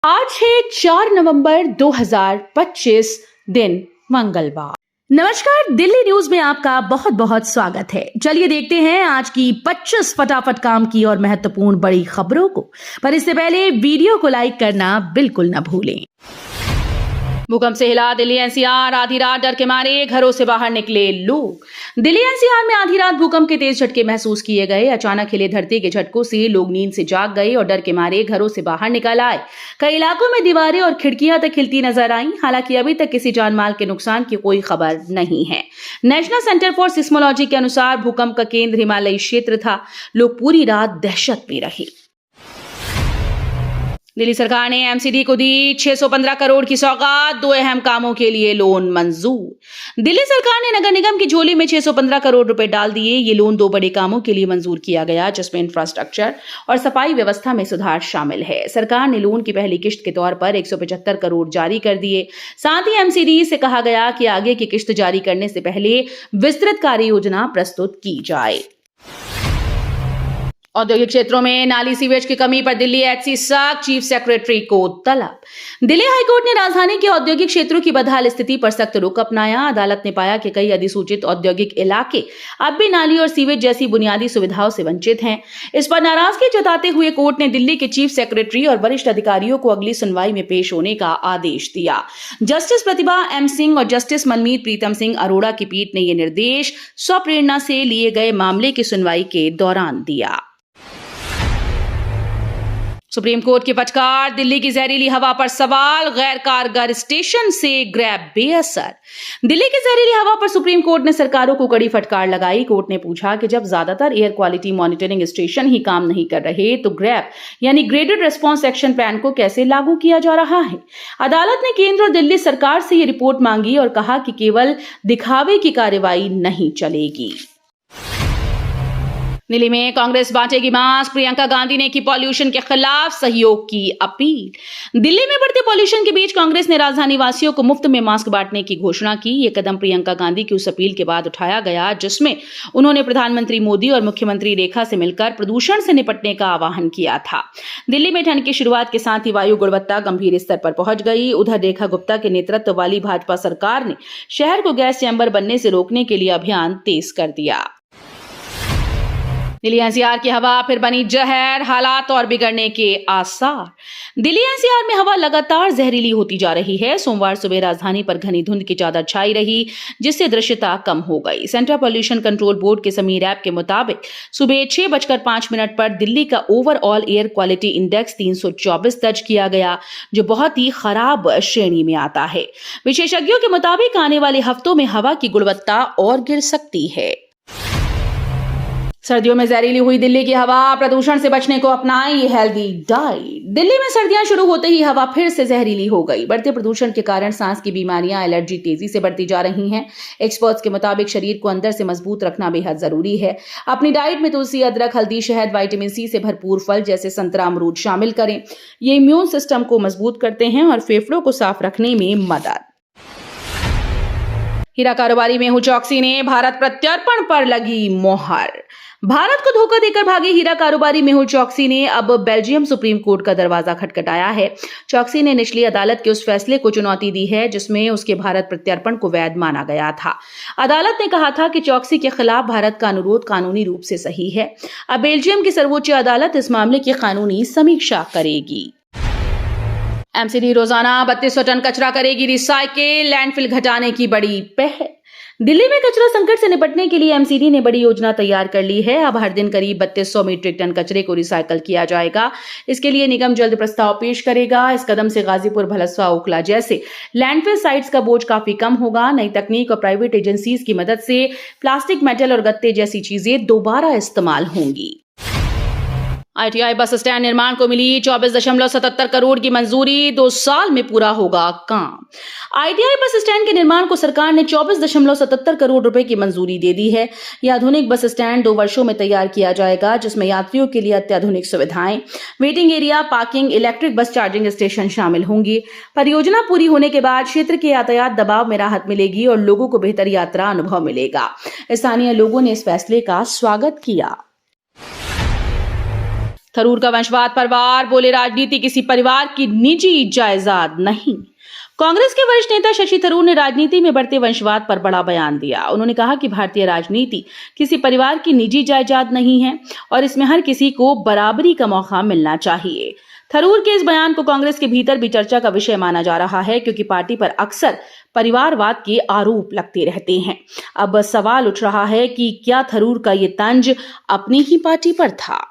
आज है 4 नवंबर 2025 दिन मंगलवार। नमस्कार, दिल्ली न्यूज में आपका बहुत बहुत स्वागत है। चलिए देखते हैं आज की 25 फटाफट काम की और महत्वपूर्ण बड़ी खबरों को। पर इससे पहले वीडियो को लाइक करना बिल्कुल न भूलें। भूकंप से हिला दिल्ली एनसीआर, आधी रात डर के मारे घरों से बाहर निकले लोग। दिल्ली एनसीआर में आधी रात भूकंप के तेज झटके महसूस किए गए। अचानक हिले धरती के झटकों से लोग नींद से जाग गए और डर के मारे घरों से बाहर निकल आए। कई इलाकों में दीवारें और खिड़कियां तक हिलती नजर आईं। हालांकि अभी तक किसी जानमाल के नुकसान की कोई खबर नहीं है। नेशनल सेंटर फॉर सिस्मोलॉजी के अनुसार भूकंप का केंद्र हिमालयी क्षेत्र था। लोग पूरी रात दहशत में रहे। दिल्ली सरकार ने एमसीडी को दी 615 करोड़ की सौगात, 2 अहम कामों के लिए लोन मंजूर। दिल्ली सरकार ने नगर निगम की झोली में 615 करोड़ रुपए डाल दिए। ये लोन 2 बड़े कामों के लिए मंजूर किया गया, जिसमें इंफ्रास्ट्रक्चर और सफाई व्यवस्था में सुधार शामिल है। सरकार ने लोन की पहली किश्त के तौर पर 175 करोड़ जारी कर दिए। साथ ही एमसीडी से कहा गया कि आगे की किश्त जारी करने से पहले विस्तृत कार्य योजना प्रस्तुत की जाए। औद्योगिक क्षेत्रों में नाली सीवेज की कमी पर दिल्ली एचसी सख्त, चीफ सेक्रेटरी को तलब। दिल्ली हाईकोर्ट ने राजधानी के औद्योगिक क्षेत्रों की बदहाल स्थिति पर सख्त रुख अपनाया। अदालत ने पाया कि कई अधिसूचित औद्योगिक इलाके अब भी नाली और सीवेज जैसी बुनियादी सुविधाओं से वंचित हैं। इस पर नाराजगी जताते हुए कोर्ट ने दिल्ली के चीफ सेक्रेटरी और वरिष्ठ अधिकारियों को अगली सुनवाई में पेश होने का आदेश दिया। जस्टिस प्रतिभा एम सिंह और जस्टिस मनमीत प्रीतम सिंह अरोड़ा की पीठ ने यह निर्देश स्वप्रेरणा से लिए गए मामले की सुनवाई के दौरान दिया। सुप्रीम कोर्ट की फटकार, दिल्ली की जहरीली हवा पर सवाल, गैर कारगर स्टेशन से ग्रैब बेअसर। दिल्ली की जहरीली हवा पर सुप्रीम कोर्ट ने सरकारों को कड़ी फटकार लगाई। कोर्ट ने पूछा कि जब ज्यादातर एयर क्वालिटी मॉनिटरिंग स्टेशन ही काम नहीं कर रहे तो ग्रैब यानी ग्रेडेड रिस्पॉन्स एक्शन प्लान को कैसे लागू किया जा रहा है। अदालत ने केंद्र और दिल्ली सरकार से यह रिपोर्ट मांगी और कहा कि केवल दिखावे की कार्रवाई नहीं चलेगी। दिल्ली में कांग्रेस बांटेगी मास्क, प्रियंका गांधी ने की पॉल्यूशन के खिलाफ सहयोग की अपील। दिल्ली में बढ़ते पॉल्यूशन के बीच कांग्रेस ने राजधानी वासियों को मुफ्त में मास्क बांटने की घोषणा की। ये कदम प्रियंका गांधी की उस अपील के बाद उठाया गया जिसमें उन्होंने प्रधानमंत्री मोदी और मुख्यमंत्री रेखा से मिलकर प्रदूषण से निपटने का आह्वान किया था। दिल्ली में ठंड की शुरुआत के साथ ही वायु गुणवत्ता गंभीर स्तर पर पहुंच गई। उधर रेखा गुप्ता के नेतृत्व वाली भाजपा सरकार ने शहर को गैस चैम्बर बनने से रोकने के लिए अभियान तेज कर दिया। दिल्ली एनसीआर की हवा फिर बनी जहर, हालात और बिगड़ने के आसार। दिल्ली एनसीआर में हवा लगातार जहरीली होती जा रही है। सोमवार सुबह राजधानी पर घनी धुंध की चादर छाई रही, जिससे दृश्यता कम हो गई। सेंट्रल पॉल्यूशन कंट्रोल बोर्ड के समीर ऐप के मुताबिक सुबह 6:05 पर दिल्ली का ओवरऑल एयर क्वालिटी इंडेक्स 324 दर्ज किया गया, जो बहुत ही खराब श्रेणी में आता है। विशेषज्ञों के मुताबिक आने वाले हफ्तों में हवा की गुणवत्ता और गिर सकती है। सर्दियों में जहरीली हुई दिल्ली की हवा, प्रदूषण से बचने को अपनाई हेल्दी डाइट। दिल्ली में सर्दियां शुरू होते ही हवा फिर से जहरीली हो गई। बढ़ते प्रदूषण के कारण सांस की बीमारियां, एलर्जी तेजी से बढ़ती जा रही हैं। एक्सपर्ट्स के मुताबिक शरीर को अंदर से मजबूत रखना बेहद जरूरी है। अपनी डाइट में तुलसी, अदरक, हल्दी, शहद, विटामिन सी से भरपूर फल जैसे संतरा, अमरूद शामिल करें। ये इम्यून सिस्टम को मजबूत करते हैं और फेफड़ों को साफ रखने में मदद। हीरा कारोबारी मेहुल चौकसी ने भारत प्रत्यर्पण पर लगी मोहर। भारत को धोखा देकर भागे हीरा कारोबारी मेहुल चौकसी ने अब बेल्जियम सुप्रीम कोर्ट का दरवाजा खटखटाया है। चौकसी ने निचली अदालत के उस फैसले को चुनौती दी है जिसमें उसके भारत प्रत्यर्पण को वैध माना गया था। अदालत ने कहा था कि चौकसी के खिलाफ भारत का अनुरोध कानूनी रूप से सही है। अब बेल्जियम की सर्वोच्च अदालत इस मामले की कानूनी समीक्षा करेगी। एमसीडी रोजाना 3200 टन कचरा करेगी रिसाइकिल, लैंडफिल घटाने की बड़ी पहल। दिल्ली में कचरा संकट से निपटने के लिए एमसीडी ने बड़ी योजना तैयार कर ली है। अब हर दिन करीब 3200 मीट्रिक टन कचरे को रिसाइकल किया जाएगा। इसके लिए निगम जल्द प्रस्ताव पेश करेगा। इस कदम से गाजीपुर, भलसवा, ओखला जैसे लैंडफिल साइट्स का बोझ काफी कम होगा। नई तकनीक और प्राइवेट एजेंसीज की मदद से प्लास्टिक, मेटल और गत्ते जैसी चीजें दोबारा इस्तेमाल होंगी। आईटीआई बस स्टैंड निर्माण को मिली 24.77 करोड़ की मंजूरी, 2 साल में पूरा होगा काम। आईटीआई बस स्टैंड के निर्माण को सरकार ने 24.77 करोड़ रुपए की मंजूरी दे दी है। यह आधुनिक बस स्टैंड 2 वर्षों में तैयार किया जाएगा, जिसमें यात्रियों के लिए अत्याधुनिक सुविधाएं, waiting area, parking, electric bus charging station शामिल होंगी। परियोजना पूरी होने के बाद क्षेत्र के यातायात दबाव में राहत मिलेगी और लोगों को बेहतर यात्रा अनुभव मिलेगा। स्थानीय लोगों ने इस फैसले का स्वागत किया। थरूर का वंशवाद परिवार, बोले राजनीति किसी परिवार की निजी जायदाद नहीं। कांग्रेस के वरिष्ठ नेता शशि थरूर ने राजनीति में बढ़ते वंशवाद पर बड़ा बयान दिया। उन्होंने कहा कि भारतीय राजनीति किसी परिवार की निजी जायदाद नहीं है और इसमें हर किसी को बराबरी का मौका मिलना चाहिए। थरूर के इस बयान को कांग्रेस के भीतर भी चर्चा का विषय माना जा रहा है, क्योंकि पार्टी पर अक्सर परिवारवाद के आरोप लगते रहते हैं। अब सवाल उठ रहा है कि क्या थरूर का ये तंज अपनी ही पार्टी पर था?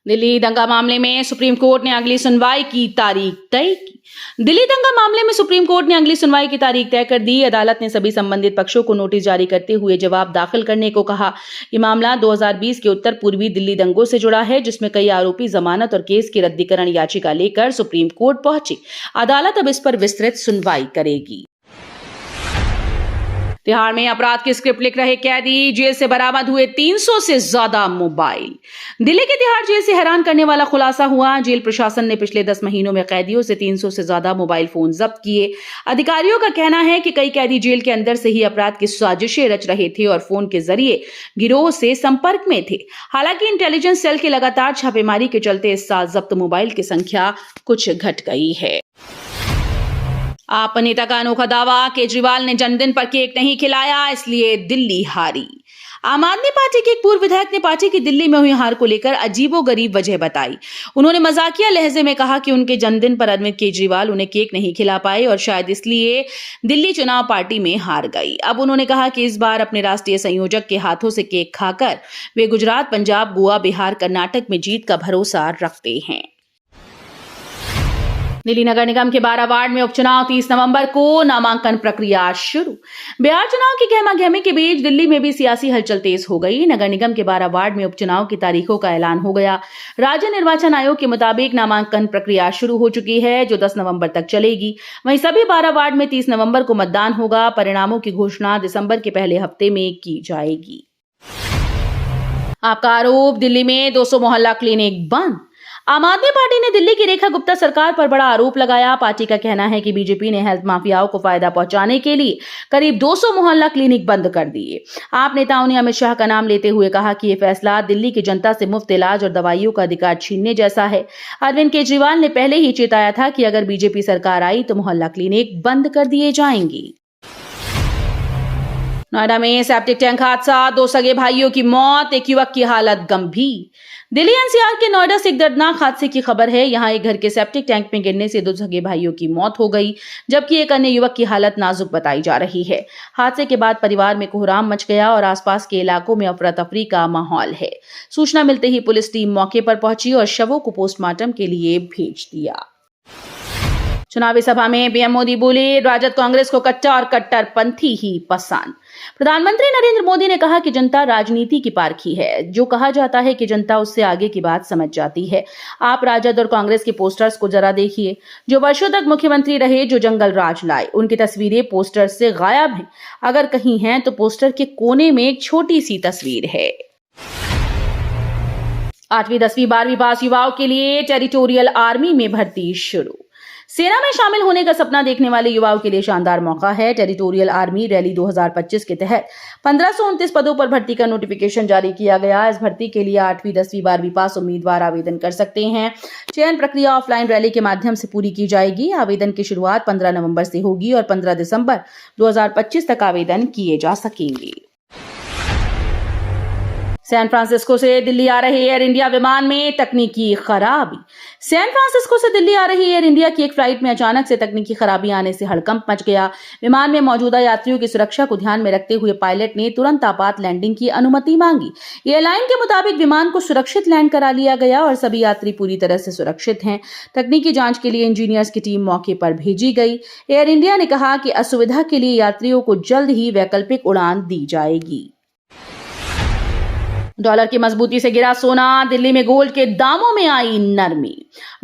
दिल्ली दंगा मामले में सुप्रीम कोर्ट ने अगली सुनवाई की तारीख तय की। दिल्ली दंगा मामले में सुप्रीम कोर्ट ने अगली सुनवाई की तारीख तय कर दी। अदालत ने सभी संबंधित पक्षों को नोटिस जारी करते हुए जवाब दाखिल करने को कहा। ये मामला 2020 के उत्तर पूर्वी दिल्ली दंगों से जुड़ा है, जिसमें कई आरोपी जमानत और केस की रद्दीकरण याचिका लेकर सुप्रीम कोर्ट पहुंचे। अदालत अब इस पर विस्तृत सुनवाई करेगी। तिहाड़ में अपराध की स्क्रिप्ट लिख रहे कैदी, जेल से बरामद हुए 300 से ज्यादा मोबाइल। दिल्ली के तिहाड़ जेल से हैरान करने वाला खुलासा हुआ। जेल प्रशासन ने पिछले 10 महीनों में कैदियों से 300 से ज्यादा मोबाइल फोन जब्त किए। अधिकारियों का कहना है कि कई कैदी जेल के अंदर से ही अपराध की साजिशें रच रहे थे और फोन के जरिए गिरोह से संपर्क में थे। हालांकि इंटेलिजेंस सेल की लगातार छापेमारी के चलते इस साल जब्त मोबाइल की संख्या कुछ घट गई है। आप नेता का अनोखा दावा, केजरीवाल ने जन्मदिन पर केक नहीं खिलाया इसलिए दिल्ली हारी। आम आदमी पार्टी के एक पूर्व विधायक ने पार्टी की दिल्ली में हुई हार को लेकर अजीबोगरीब वजह बताई। उन्होंने मजाकिया लहजे में कहा कि उनके जन्मदिन पर अरविंद केजरीवाल उन्हें केक नहीं खिला पाए और शायद इसलिए दिल्ली चुनाव पार्टी में हार गई। अब उन्होंने कहा कि इस बार अपने राष्ट्रीय संयोजक के हाथों से केक खाकर वे गुजरात, पंजाब, गोवा, बिहार, कर्नाटक में जीत का भरोसा रखते हैं। दिल्ली नगर निगम के 12 वार्ड में उपचुनाव 30 नवंबर को, नामांकन प्रक्रिया शुरू। बिहार चुनाव की गहमागहमी के बीच दिल्ली में भी सियासी हलचल तेज हो गई। नगर निगम के 12 वार्ड में उपचुनाव की तारीखों का ऐलान हो गया। राज्य निर्वाचन आयोग के मुताबिक नामांकन प्रक्रिया शुरू हो चुकी है, जो 10 नवंबर तक चलेगी। वहीं सभी 12 वार्ड में 30 नवंबर को मतदान होगा। परिणामों की घोषणा दिसंबर के पहले हफ्ते में की जाएगी। आपका आरोप, दिल्ली में 200 मोहल्ला क्लिनिक बंद। आम आदमी पार्टी ने दिल्ली की रेखा गुप्ता सरकार पर बड़ा आरोप लगाया। पार्टी का कहना है कि बीजेपी ने हेल्थ माफियाओं को फायदा पहुंचाने के लिए करीब 200 मोहल्ला क्लिनिक बंद कर दिए। आप नेताओं ने अमित शाह का नाम लेते हुए कहा कि यह फैसला दिल्ली की जनता से मुफ्त इलाज और दवाइयों का अधिकार छीनने जैसा है। अरविंद केजरीवाल ने पहले ही चेताया था कि अगर बीजेपी सरकार आई तो मोहल्ला क्लिनिक बंद कर दिए जाएंगे। नोएडा में सेप्टिक टैंक हादसा, 2 सगे भाइयों की मौत, एक युवक की हालत गंभीर। दिल्ली एनसीआर के नोएडा से एक दर्दनाक हादसे की खबर है। यहां एक घर के सेप्टिक टैंक में गिरने से 2 सगे भाइयों की मौत हो गई, जबकि एक अन्य युवक की हालत नाजुक बताई जा रही है। हादसे के बाद परिवार में कोहराम मच गया और आसपास के इलाकों में अफरा तफरी का माहौल है। सूचना मिलते ही पुलिस टीम मौके पर पहुंची और शवों को पोस्टमार्टम के लिए भेज दिया। चुनावी सभा में पीएम मोदी बोले, राजद कांग्रेस को कट्टा और कट्टरपंथी ही पसंद। प्रधानमंत्री नरेंद्र मोदी ने कहा कि जनता राजनीति की पारखी है। जो कहा जाता है कि जनता उससे आगे की बात समझ जाती है। आप राजद और कांग्रेस के पोस्टर्स को जरा देखिए। जो वर्षों तक मुख्यमंत्री रहे, जो जंगल राज लाए, उनकी तस्वीरें पोस्टर से गायब हैं। अगर कहीं हैं तो पोस्टर के कोने में एक छोटी सी तस्वीर है। 8वीं 10वीं 12वीं पास युवाओं के लिए टेरिटोरियल आर्मी में भर्ती शुरू। सेना में शामिल होने का सपना देखने वाले युवाओं के लिए शानदार मौका है। टेरिटोरियल आर्मी रैली 2025 के तहत 1529 पदों पर भर्ती का नोटिफिकेशन जारी किया गया। इस भर्ती के लिए 8वीं 10वीं 12वीं पास उम्मीदवार आवेदन कर सकते हैं। चयन प्रक्रिया ऑफलाइन रैली के माध्यम से पूरी की जाएगी। आवेदन की शुरुआत 15 नवंबर से होगी और 15 दिसंबर 2025 तक आवेदन किए जा सकेंगे। सैन फ्रांसिस्को से दिल्ली आ रहे एयर इंडिया विमान में तकनीकी खराबी। सैन फ्रांसिस्को से दिल्ली आ रही एयर इंडिया की एक फ्लाइट में अचानक से तकनीकी खराबी आने से हड़कंप मच गया। विमान में मौजूदा यात्रियों की सुरक्षा को ध्यान में रखते हुए पायलट ने तुरंत आपात लैंडिंग की अनुमति मांगी। एयरलाइन के मुताबिक विमान को सुरक्षित लैंड करा लिया गया और सभी यात्री पूरी तरह से सुरक्षित हैं। तकनीकी जांच के लिए इंजीनियर्स की टीम मौके पर भेजी गई। एयर इंडिया ने कहा कि असुविधा के लिए यात्रियों को जल्द ही वैकल्पिक उड़ान दी जाएगी। डॉलर की मजबूती से गिरा सोना, दिल्ली में गोल्ड के दामों में आई नरमी।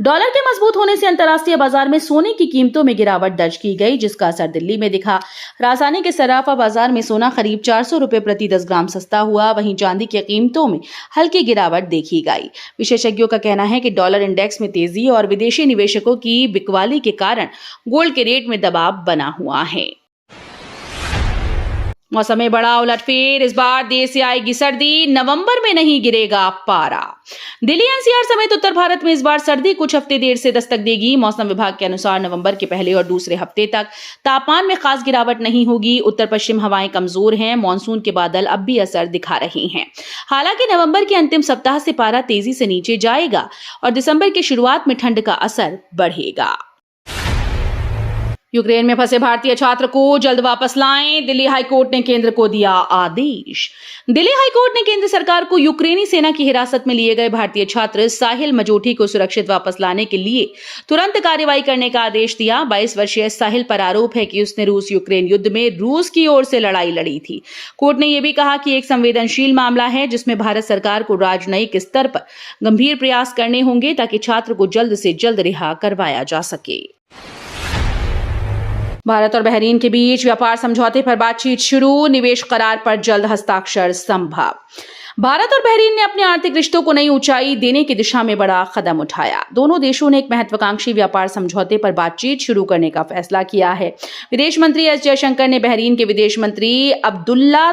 डॉलर के मजबूत होने से अंतर्राष्ट्रीय बाजार में सोने की कीमतों में गिरावट दर्ज की गई, जिसका असर दिल्ली में दिखा। राजधानी के सराफा बाजार में सोना करीब 400 रुपए प्रति 10 ग्राम सस्ता हुआ। वहीं चांदी की कीमतों में हल्की गिरावट देखी गई। विशेषज्ञों का कहना है कि डॉलर इंडेक्स में तेजी और विदेशी निवेशकों की बिकवाली के कारण गोल्ड के रेट में दबाव बना हुआ है। मौसम में बड़ा उलटफेर, इस बार देर से आएगी सर्दी, नवंबर में नहीं गिरेगा पारा। दिल्ली एनसीआर समेत उत्तर भारत में इस बार सर्दी कुछ हफ्ते देर से दस्तक देगी। मौसम विभाग के अनुसार नवंबर के पहले और दूसरे हफ्ते तक तापमान में खास गिरावट नहीं होगी। उत्तर पश्चिम हवाएं कमजोर हैं, मानसून के बादल अब भी असर दिखा रहे हैं। हालांकि नवंबर के अंतिम सप्ताह से पारा तेजी से नीचे जाएगा और दिसंबर की शुरुआत में ठंड का असर बढ़ेगा। यूक्रेन में फंसे भारतीय छात्र को जल्द वापस लाएं, दिल्ली हाईकोर्ट ने केंद्र को दिया आदेश। दिल्ली हाईकोर्ट ने केंद्र सरकार को यूक्रेनी सेना की हिरासत में लिए गए भारतीय छात्र साहिल मजोठी को सुरक्षित वापस लाने के लिए तुरंत कार्रवाई करने का आदेश दिया। 22 वर्षीय साहिल पर आरोप है कि उसने रूस यूक्रेन युद्ध में रूस की ओर से लड़ाई लड़ी थी। कोर्ट ने यह भी कहा कि एक संवेदनशील मामला है जिसमें भारत सरकार को राजनयिक स्तर पर गंभीर प्रयास करने होंगे ताकि छात्र को जल्द से जल्द रिहा करवाया जा सके। भारत और बहरीन के बीच व्यापार समझौते पर बातचीत शुरू, निवेश करार पर जल्द हस्ताक्षर संभव। भारत और बहरीन ने अपने आर्थिक रिश्तों को नई ऊंचाई देने की दिशा में बड़ा कदम उठाया। दोनों देशों ने एक महत्वाकांक्षी व्यापार समझौते पर बातचीत शुरू करने का फैसला किया है। विदेश मंत्री एस जयशंकर ने बहरीन के विदेश मंत्री अब्दुल्ला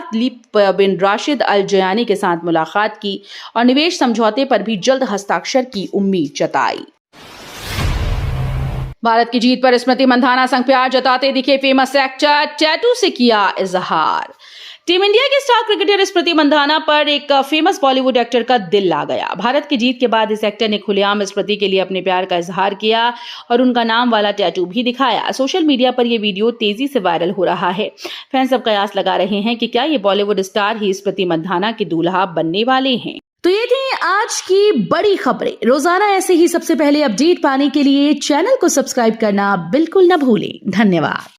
बिन राशिद अल जयानी के साथ मुलाकात की और निवेश समझौते पर भी जल्द हस्ताक्षर की उम्मीद जताई। भारत की जीत पर स्मृति मंधाना संग प्यार जताते दिखे फेमस एक्टर, टैटू से किया इजहार। टीम इंडिया के स्टार क्रिकेटर स्मृति मंधाना पर एक फेमस बॉलीवुड एक्टर का दिल ला गया। भारत की जीत के बाद इस एक्टर ने खुलेआम स्मृति के लिए अपने प्यार का इजहार किया और उनका नाम वाला टैटू भी दिखाया। सोशल मीडिया पर यह वीडियो तेजी से वायरल हो रहा है। फैंस अब कयास लगा रहे हैं कि क्या ये बॉलीवुड स्टार ही स्मृति मंधाना के दूल्हा बनने वाले हैं। तो ये थी आज की बड़ी खबरें। रोजाना ऐसे ही सबसे पहले अपडेट पाने के लिए चैनल को सब्सक्राइब करना बिल्कुल न भूलें। धन्यवाद।